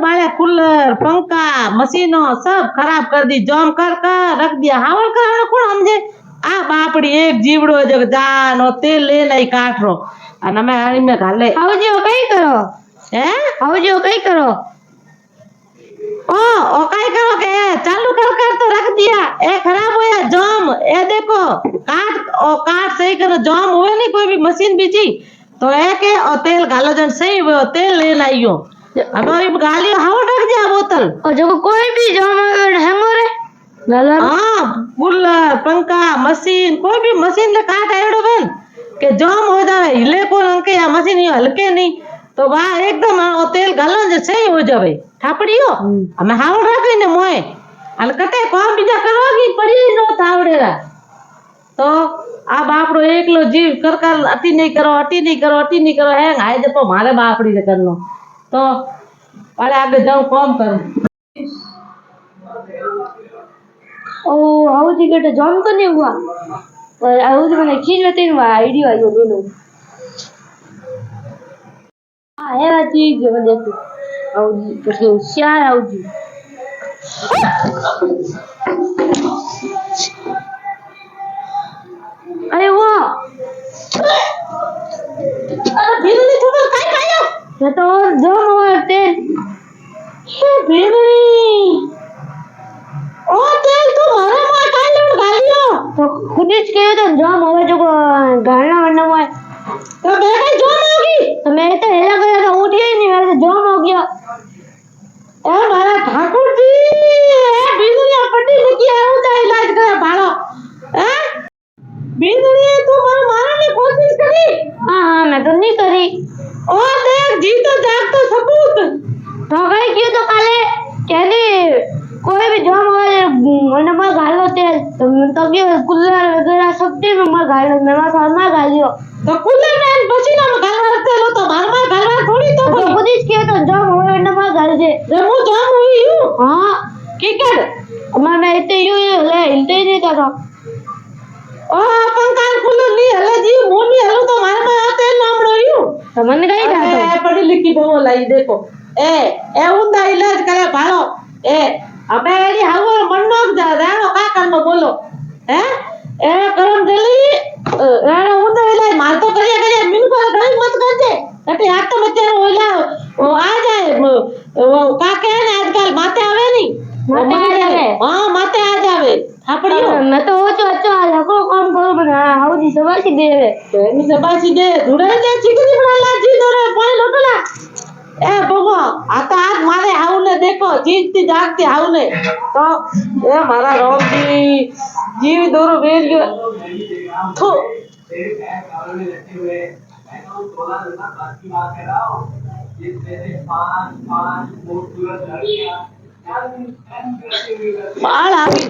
बाले कूलर पंखा मशीनों सब खराब कर दी जम कर रख दिया हावल कर कौन समझे आ बापड़ी एक जीवड़ो जग जान तेल ले नहीं काट रो અને અમે આણી મે ઘાલે આવજો કઈ કરો હે આવજો કઈ કરો ओ काय करो के चालू कर तो रख दिया ए खराब होया जम ए देखो काट सही करो जम हुए नहीं कोई भी मशीन बीजी तो ए के और तेल गालो जन सही हुए तेल लेन आइयो हमारी गाली हवा रख दिया बोतल और जो कोई भी जम हैंगो रे हाँ कूलर पंखा मशीन कोई भी मशीन ले काट एड़ो बन के जम हो जावे हिले को अंके या मशीन ये हल्के नहीं तो बा एकदम तेल गालो जे सही हो जावे ठापड़ियो हमें हावड़ राखी ने मोए अल कटे काम बीजा करवागी पड़ी नो थावड़ेरा तो आ बापड़ो एकलो जीव कर अति नहीं करो है हाय जपो मारे बापड़ी ने करनो तो अरे आगे जाऊं काम करूं ओ आउजी के जम तो नहीं हुआ पर आउजी मैंने खींच लेते हुआ आईडिया आयो देनो हां है वो चीज जो देखो आउजी तो होशियार आउजी अरे वो अरे भीरुनी थोड़ा काय खायो ये तो जम हुआ तेल हे भीरुनी ओ तेल तो मारे मार काले गालियो तो खुद ही कहे तो जम हुआ जो गाना वरना हुआ तो मैं जम होगी तो मैं तो हेला गया था उठिया ही नहीं मेरा तो जम हो गया ए मारा ठाकुर जी ए भीरुनी पट्टी लेके आओ तो इलाज करे भाड़ो ए भीरुनी तू मारे मारने की कोशिश करी हां मैं तो नहीं करी ओ देख जी तो जाग तो सबूत तो गई क्यों तो काले कहली कोई भी जम हो मैंने मार गालो तेल तो क्यों कूलर वगैरह सब चीज में गालो मैं मार गालियो तो कूलर में मशीन में गाल तेल तो मार गाल थोड़ी तो खुद ही कहे तो जम हो मैंने मार गाल दे जब वो जम हुई हूं हां की कर मैं इतने यूं ले हिलते ही नहीं था ओ पंखा कूलर नहीं हले जी मोनी हलो तो मारे में तेल नामड़ो हूं तो मन गई था ए पढ़ी लिखी बो लाई देखो ए उंदा इलाज करे भाड़ो ए अबे एडी हावो मन्नो जा राणो का करनो बोलो हैं ए करम देली राणो उंदा इलाज मार तो करिया मिन को गई मत करजे कटे हाथ तो बच्चे ओला वो आ जाए वो का कहे ने आजकल माते आवे नहीं माते आ जावे हां माते आ जावे थापड़ियो मैं तो ओचो अच्छा लको काम करो बना हाउजी सबासी दे मी सबासी दे धुड़ाई दे चिकनी बना ला जी दोरे पानी लोटला ए बबो आता आज मारे हाउले देखो जीतती जागती हाउले तो ए मारा रोम जी जीव दोरो वेल गयो थो बाल आ गई